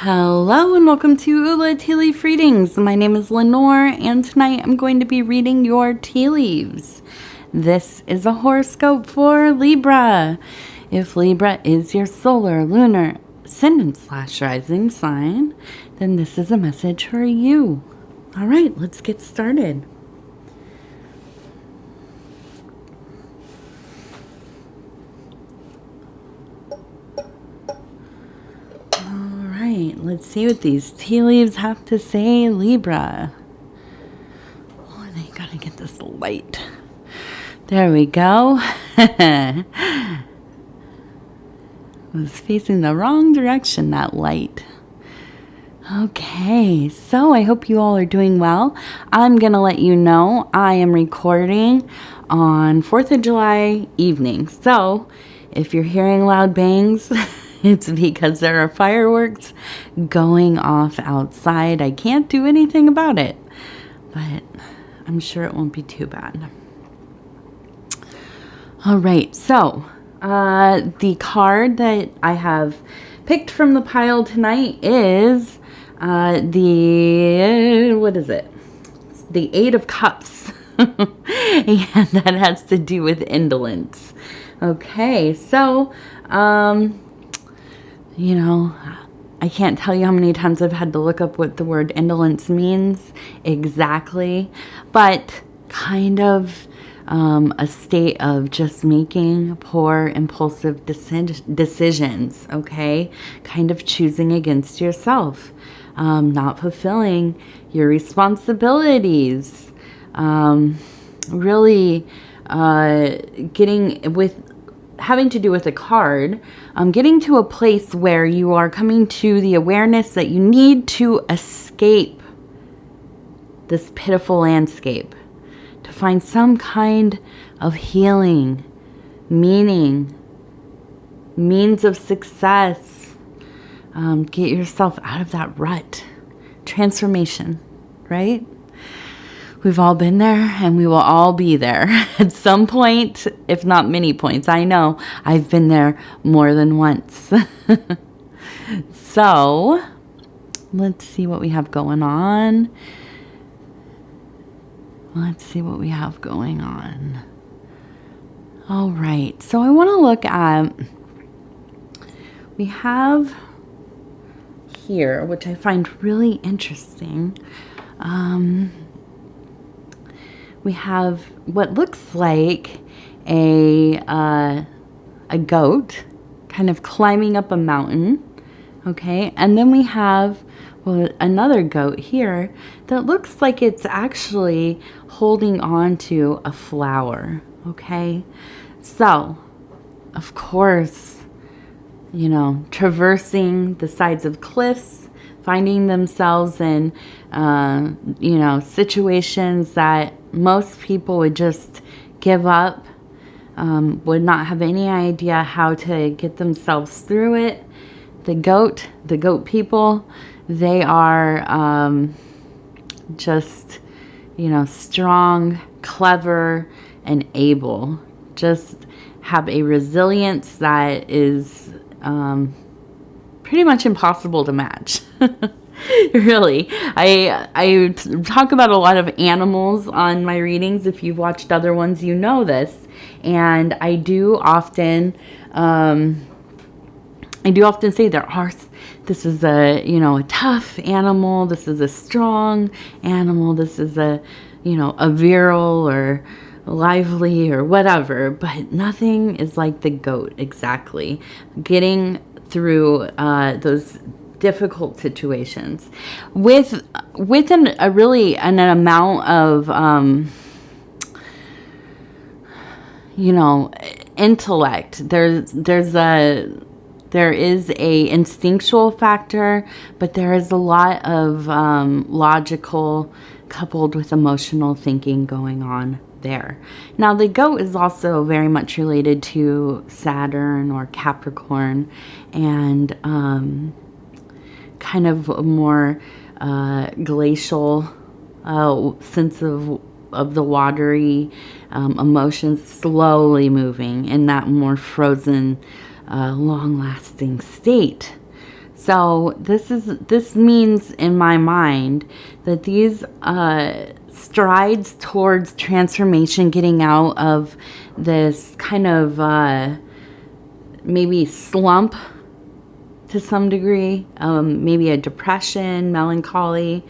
Hello and welcome to Ula Tea Leaf Readings. My name is Lenor and tonight I'm going to be reading your tea leaves. This is a horoscope for Libra. If Libra is your solar, lunar, ascendant/rising sign, then this is a message for you. All right, let's get started. Let's see what these tea leaves have to say, Libra. Oh, and I gotta get this light. There we go. I was facing the wrong direction, that light. Okay, so I hope you all are doing well. I'm gonna let you know I am recording on 4th of July evening. So if you're hearing loud bangs, it's because there are fireworks going off outside. I can't do anything about it, but I'm sure it won't be too bad. All right, so the card that I have picked from the pile tonight is the 8 of Cups. And that has to do with indolence. Okay, so I can't tell you how many times I've had to look up what the word indolence means exactly, but kind of a state of just making poor, impulsive decisions, okay? Kind of choosing against yourself, not fulfilling your responsibilities, really having to do with a card, getting to a place where you are coming to the awareness that you need to escape this pitiful landscape, to find some kind of healing, meaning, means of success. Get yourself out of that rut. Transformation, right? We've all been there and we will all be there at some point, if not many points. I know I've been there more than once. So let's see what we have going on. All right. So I want to look at, we have here, which I find really interesting. We have what looks like a goat kind of climbing up a mountain, okay? And then we have another goat here that looks like it's actually holding on to a flower, okay? So, of course, traversing the sides of cliffs, finding themselves in, situations that most people would just give up, would not have any idea how to get themselves through it. The goat people, they are just, strong, clever, and able. Just have a resilience that is pretty much impossible to match. Really. I talk about a lot of animals on my readings. If you've watched other ones, you know this. And I do often say this is a tough animal, this is a strong animal, this is a virile or lively or whatever, but nothing is like the goat exactly. Getting through those difficult situations with an amount of intellect. There is a instinctual factor, but there is a lot of logical coupled with emotional thinking going on there. Now, the goat is also very much related to Saturn or Capricorn, and kind of a more glacial sense of the watery emotions slowly moving in that more frozen, long-lasting state. So this means in my mind that these strides towards transformation, getting out of this kind of maybe slump to some degree, maybe a depression, melancholy,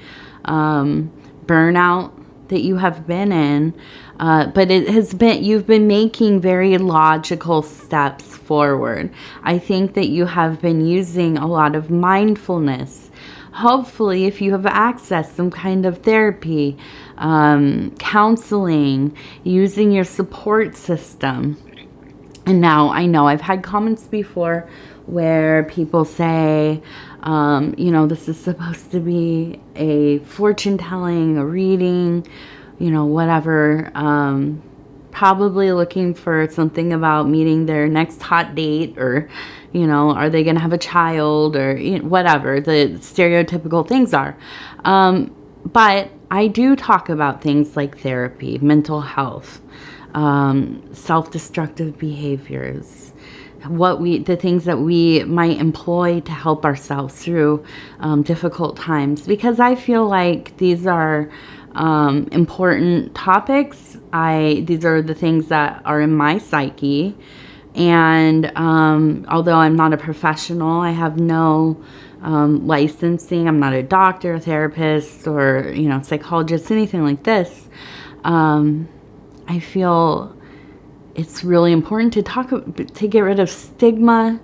burnout that you have been in, but you've been making very logical steps forward. I think that you have been using a lot of mindfulness. Hopefully, if you have accessed some kind of therapy, counseling, using your support system. And now I know I've had comments before where people say, this is supposed to be a fortune telling, a reading, whatever. Probably looking for something about meeting their next hot date, or, are they going to have a child, or whatever the stereotypical things are. But I do talk about things like therapy, mental health, self-destructive behaviors, the things that we might employ to help ourselves through difficult times, because I feel like these are important topics. These are the things that are in my psyche, and although I'm not a professional, I have no licensing. I'm not a doctor, a therapist, or psychologist, anything like this. I feel it's really important to get rid of stigma,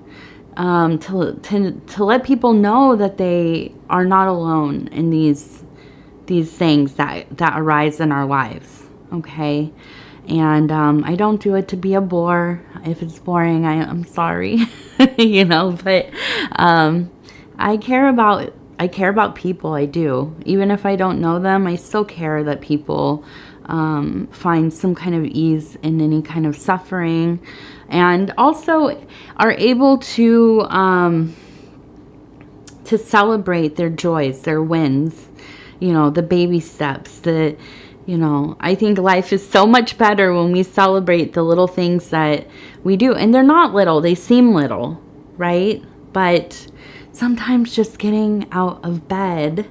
to let people know that they are not alone in these things that arise in our lives. Okay, and I don't do it to be a bore. If it's boring, I'm sorry, But I care about people. I do, even if I don't know them. I still care that people find some kind of ease in any kind of suffering, and also are able to celebrate their joys, their wins, the baby steps. I think life is so much better when we celebrate the little things that we do, and they're not little. They seem little, right? But sometimes just getting out of bed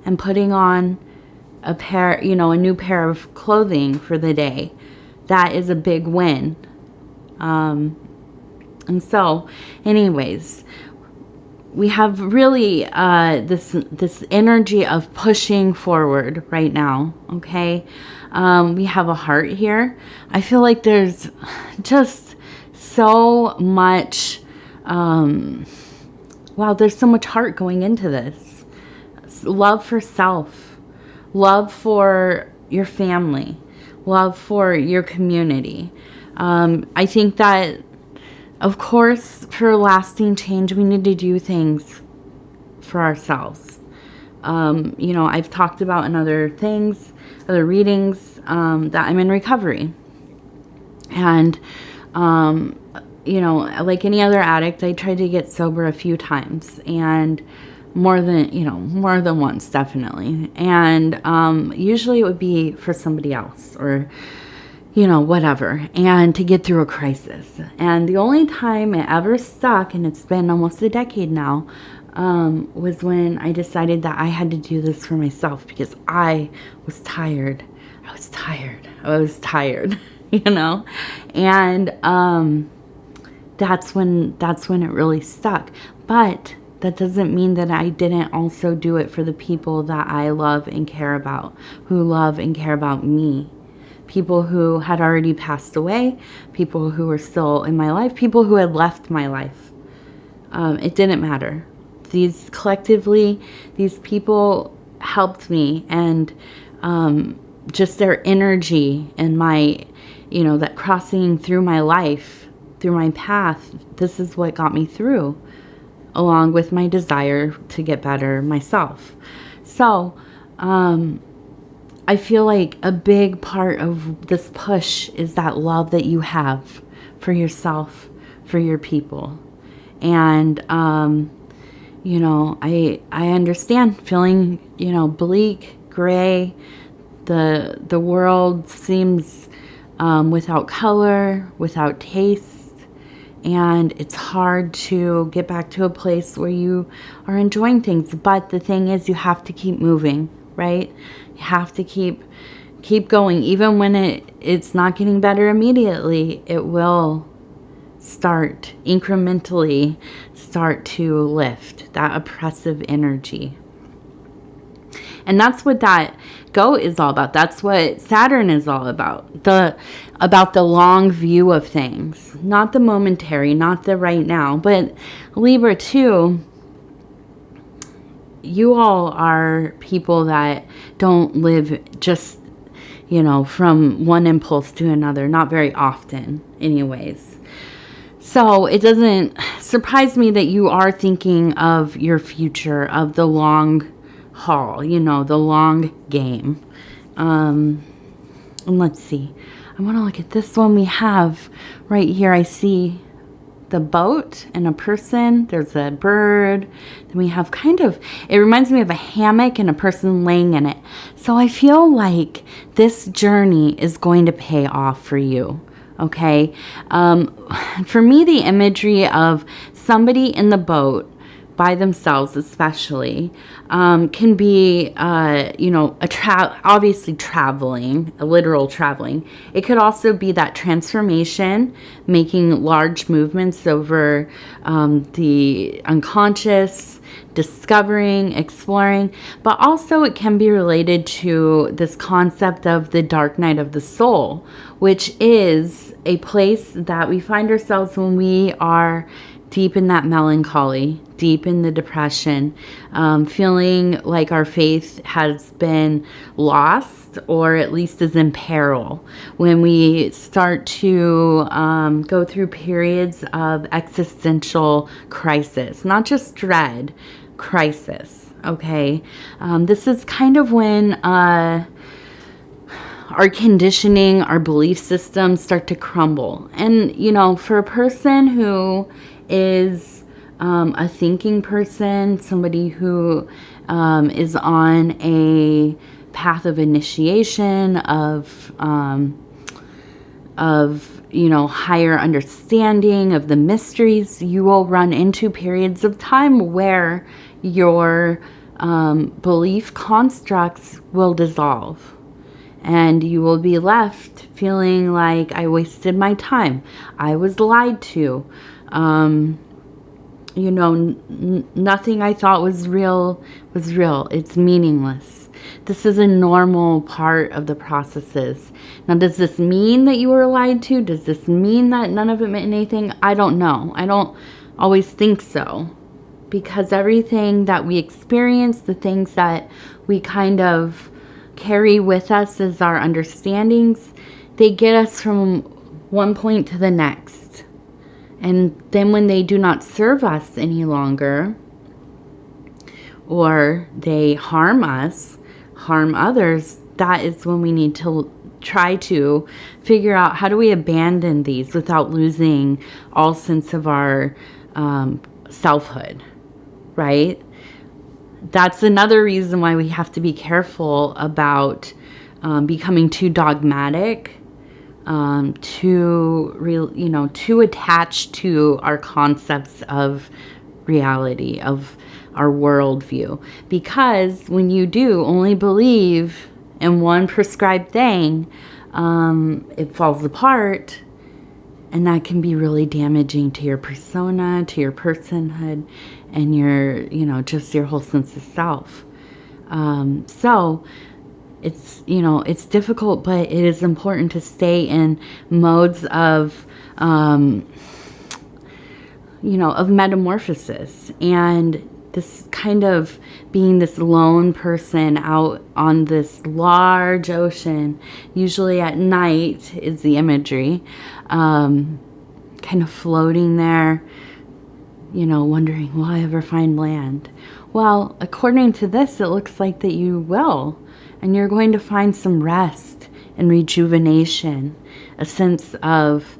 and putting on a new pair of clothing for the day, that is a big win. And so, anyways, we have really this energy of pushing forward right now. Okay, we have a heart here. I feel like there's just so much. There's so much heart going into this. Love for self. Love for your family, love for your community. I think that, of course, for lasting change, we need to do things for ourselves. I've talked about in other readings, that I'm in recovery. And, like any other addict, I tried to get sober a few times, and more than once, definitely. And usually it would be for somebody else, or whatever, and to get through a crisis. And the only time it ever stuck, and it's been almost a decade now, was when I decided that I had to do this for myself, because I was tired. And that's when it really stuck. But that doesn't mean that I didn't also do it for the people that I love and care about, who love and care about me. People who had already passed away, people who were still in my life, people who had left my life. It didn't matter. These people helped me, and just their energy and my, that crossing through my life, through my path, this is what got me through, along with my desire to get better myself. So, I feel like a big part of this push is that love that you have for yourself, for your people. And, I understand feeling, bleak, gray. The world seems without color, without taste. and it's hard to get back to a place where you are enjoying things. But the thing is, you have to keep moving, right? You have to keep going. Even when it's not getting better immediately, it will start incrementally start to lift that oppressive energy. And that's what that goat is all about. That's what Saturn is all about. About the long view of things, not the momentary, not the right now. But Libra too, you all are people that don't live just, from one impulse to another, not very often anyways. So it doesn't surprise me that you are thinking of your future, of the long haul, the long game. And let's see. I want to look at this one we have right here. I see the boat and a person. There's a bird. Then we have it reminds me of a hammock and a person laying in it. So I feel like this journey is going to pay off for you. Okay. For me, the imagery of somebody in the boat by themselves, especially, can be, obviously traveling, a literal traveling. It could also be that transformation, making large movements over the unconscious, discovering, exploring, but also it can be related to this concept of the dark night of the soul, which is a place that we find ourselves when we are deep in that melancholy, deep in the depression, feeling like our faith has been lost or at least is in peril. When we start to go through periods of existential crisis, not just dread, crisis, okay? This is kind of when our conditioning, our belief systems start to crumble. And, for a person who is a thinking person, somebody who is on a path of initiation, of higher understanding of the mysteries, you will run into periods of time where your belief constructs will dissolve. And you will be left feeling like, I wasted my time. I was lied to. Nothing I thought was real was real. It's meaningless. This is a normal part of the processes. Now, does this mean that you were lied to? Does this mean that none of it meant anything? I don't know. I don't always think so. Because everything that we experience, the things that we kind of carry with us as our understandings, they get us from one point to the next. And then when they do not serve us any longer, or they harm us, harm others, that is when we need to try to figure out, how do we abandon these without losing all sense of our selfhood, right? That's another reason why we have to be careful about becoming too dogmatic, too attached to our concepts of reality, of our worldview. Because when you do only believe in one prescribed thing, it falls apart, and that can be really damaging to your persona, to your personhood, and your, just your whole sense of self. So it's difficult, but it is important to stay in modes of, of metamorphosis. And this kind of being this lone person out on this large ocean, usually at night is the imagery, kind of floating there, wondering, will I ever find land? Well, according to this, it looks like that you will. And you're going to find some rest and rejuvenation, a sense of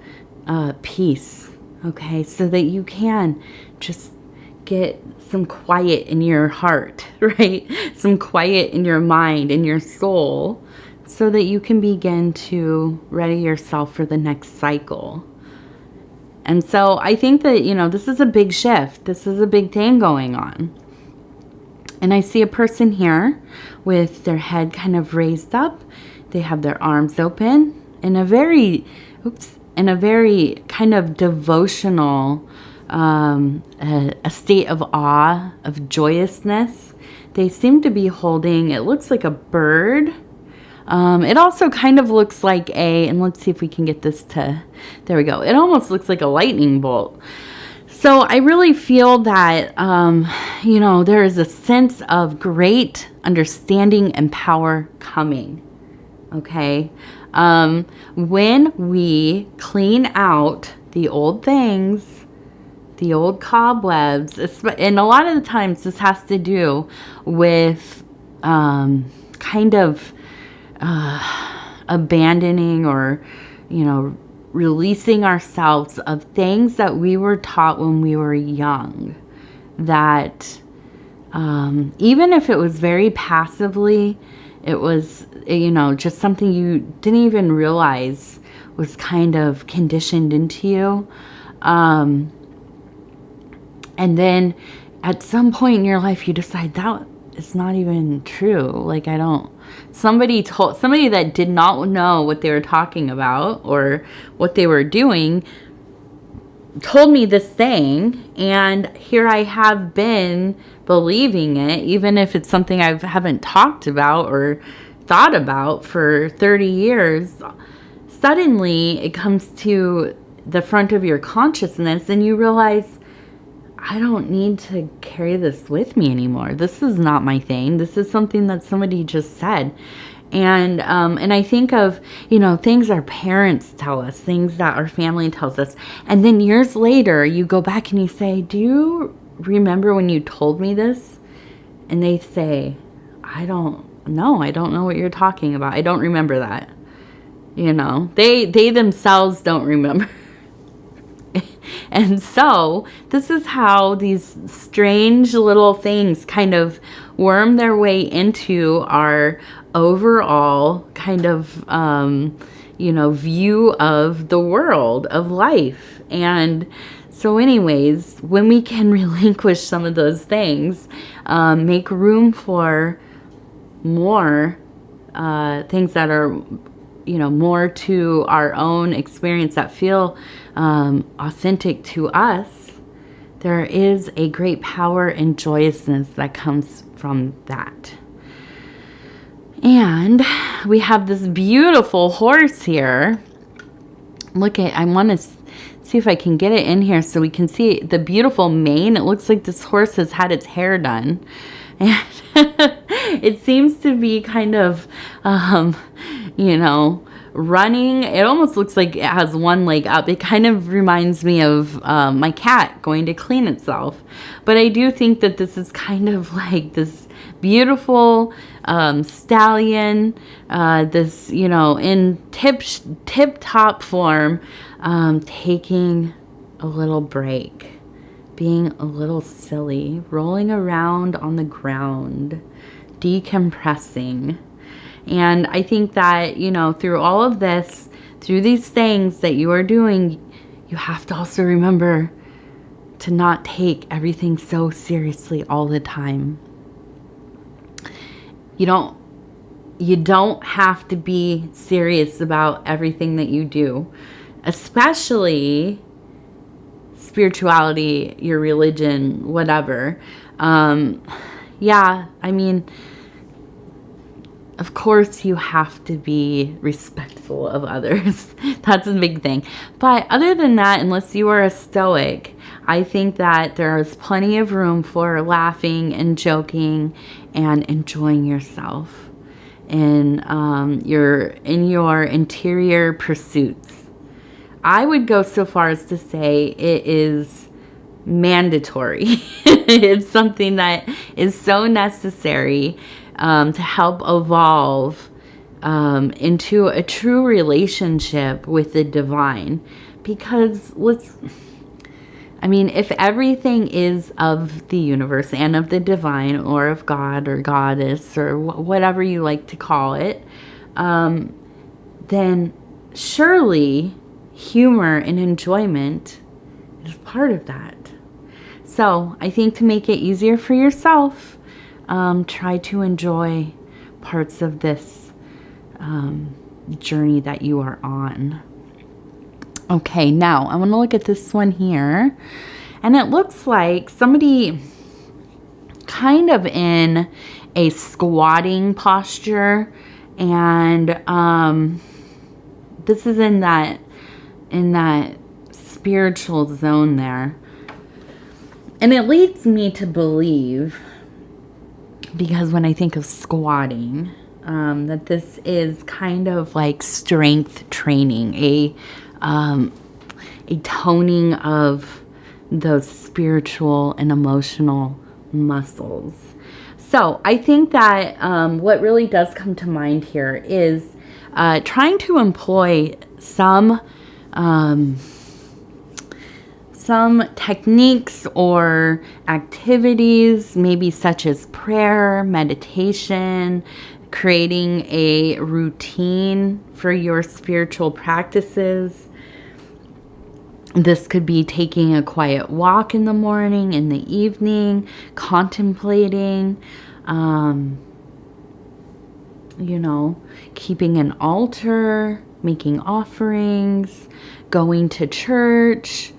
peace, okay? So that you can just get some quiet in your heart, right? Some quiet in your mind, in your soul, so that you can begin to ready yourself for the next cycle. And so I think that, this is a big shift. This is a big thing going on. And I see a person here with their head kind of raised up. They have their arms open in a very kind of devotional, a state of awe, of joyousness. They seem to be holding, it looks like a bird. It also kind of looks like and let's see if we can get this to, there we go. It almost looks like a lightning bolt. So I really feel that, there is a sense of great understanding and power coming. Okay. When we clean out the old things, the old cobwebs, and a lot of the times this has to do with, kind of, abandoning or, releasing ourselves of things that we were taught when we were young, that even if it was very passively, it was, just something you didn't even realize was kind of conditioned into you. And then at some point in your life, you decide that it's not even true. Like, somebody that did not know what they were talking about or what they were doing told me this thing, and here I have been believing it, even if it's something I haven't talked about or thought about for 30 years. Suddenly it comes to the front of your consciousness and you realize, I don't need to carry this with me anymore. This is not my thing. This is something that somebody just said. And I think of, things our parents tell us, things that our family tells us. And then years later, you go back and you say, do you remember when you told me this? And they say, I don't know what you're talking about. I don't remember that. They themselves don't remember. And so this is how these strange little things kind of worm their way into our overall kind of, view of the world, of life. And so anyways, when we can relinquish some of those things, make room for more things that are, more to our own experience, that feel authentic to us, there is a great power and joyousness that comes from that. And we have this beautiful horse here. I want to see if I can get it in here so we can see the beautiful mane. It looks like this horse has had its hair done. And it seems to be kind of, running. It almost looks like it has one leg up. It kind of reminds me of my cat going to clean itself. But I do think that this is kind of like this beautiful stallion, this, in tip-top form, taking a little break, being a little silly, rolling around on the ground, decompressing. And I think that, through all of this, through these things that you are doing, you have to also remember to not take everything so seriously all the time. You don't have to be serious about everything that you do, especially spirituality, your religion, whatever. Of course, you have to be respectful of others. That's a big thing. But other than that, unless you are a stoic, I think that there is plenty of room for laughing and joking and enjoying yourself in your interior pursuits. I would go so far as to say it is mandatory. It's something that is so necessary to help evolve into a true relationship with the divine. Because if everything is of the universe and of the divine, or of God or goddess or whatever you like to call it, then surely humor and enjoyment is part of that. So I think to make it easier for yourself, try to enjoy parts of this journey that you are on. Okay, now I want to look at this one here. And it looks like somebody kind of in a squatting posture. And this is in that spiritual zone there. And it leads me to believe, because when I think of squatting, that this is kind of like strength training, a toning of those spiritual and emotional muscles. So I think that what really does come to mind here is trying to employ some techniques or activities, maybe such as prayer, meditation, creating a routine for your spiritual practices. This could be taking a quiet walk in the morning, in the evening, contemplating, keeping an altar, making offerings, going to church,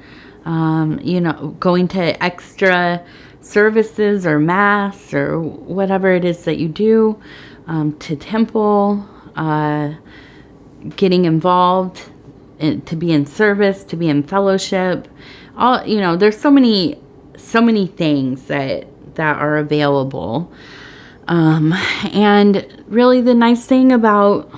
going to extra services or mass or whatever it is that you do, to temple, getting involved, to be in service, to be in fellowship. There's so many things that are available. And really the nice thing about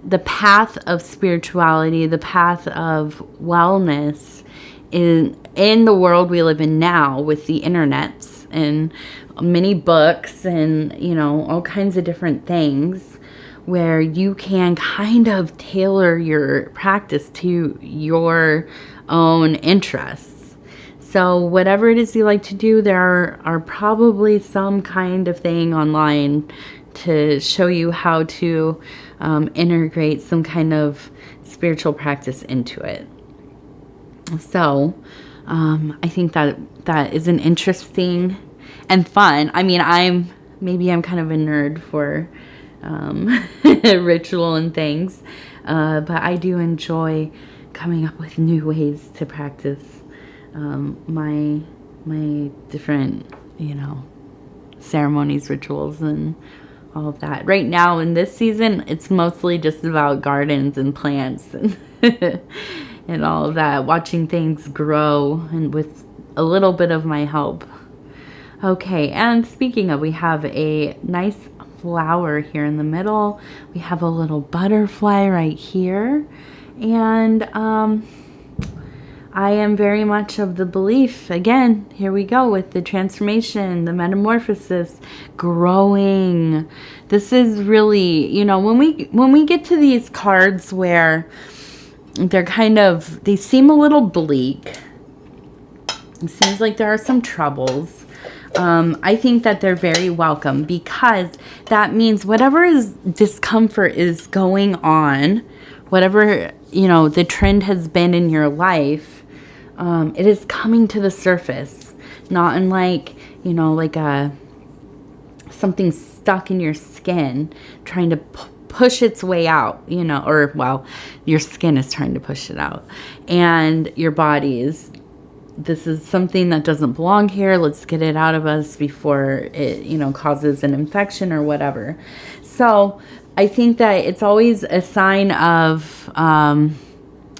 the path of spirituality, the path of wellness in the world we live in now, with the internets and many books and, all kinds of different things, where you can kind of tailor your practice to your own interests. So whatever it is you like to do, there are probably some kind of thing online to show you how to integrate some kind of spiritual practice into it. So I think that is an interesting and fun. I mean, I'm kind of a nerd for ritual and things, but I do enjoy coming up with new ways to practice my different ceremonies, rituals, and all of that. Right now in this season, it's mostly just about gardens and plants and and all of that, watching things grow, and with a little bit of my help. Okay, and speaking of, we have a nice flower here in the middle. We have a little butterfly right here. And I am very much of the belief, again, here we go with the transformation, the metamorphosis, growing. This is really, when we get to these cards where they seem a little bleak. It seems like there are some troubles. I think that they're very welcome, because that means whatever discomfort is going on, whatever, the trend has been in your life, it is coming to the surface. Not unlike, something stuck in your skin trying to push its way out, your skin is trying to push it out, and your body is, this is something that doesn't belong here. Let's get it out of us before it, causes an infection or whatever. So I think that it's always a sign of,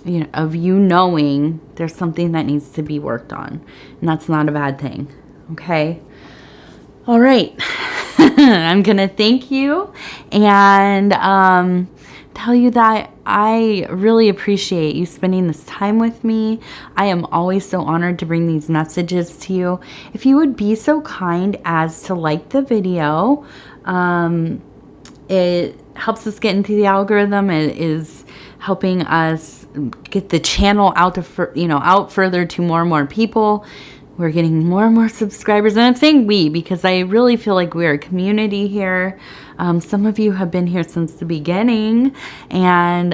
knowing there's something that needs to be worked on, and that's not a bad thing. Okay. All right. I'm going to thank you and tell you that I really appreciate you spending this time with me. I am always so honored to bring these messages to you. If you would be so kind as to like the video, it helps us get into the algorithm. It is helping us get the channel out further to more and more people, We're getting more and more subscribers. And I'm saying we because I really feel like we're a community here. Some of you have been here since the beginning. And,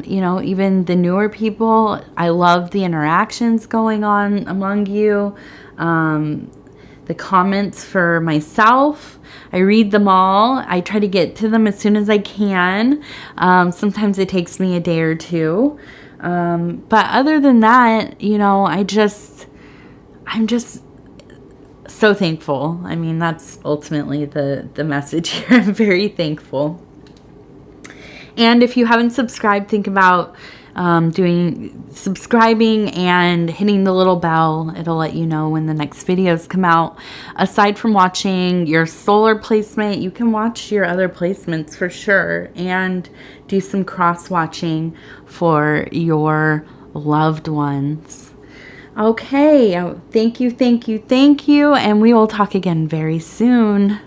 you know, even the newer people, I love the interactions going on among you. The comments for myself, I read them all. I try to get to them as soon as I can. Sometimes it takes me a day or two. But other than that, you know, I'm just so thankful. I mean, that's ultimately the message here. I'm very thankful. And if you haven't subscribed, think about subscribing and hitting the little bell. It'll let you know when the next videos come out. Aside from watching your solar placement, you can watch your other placements for sure and do some cross-watching for your loved ones. Okay, thank you, and we will talk again very soon.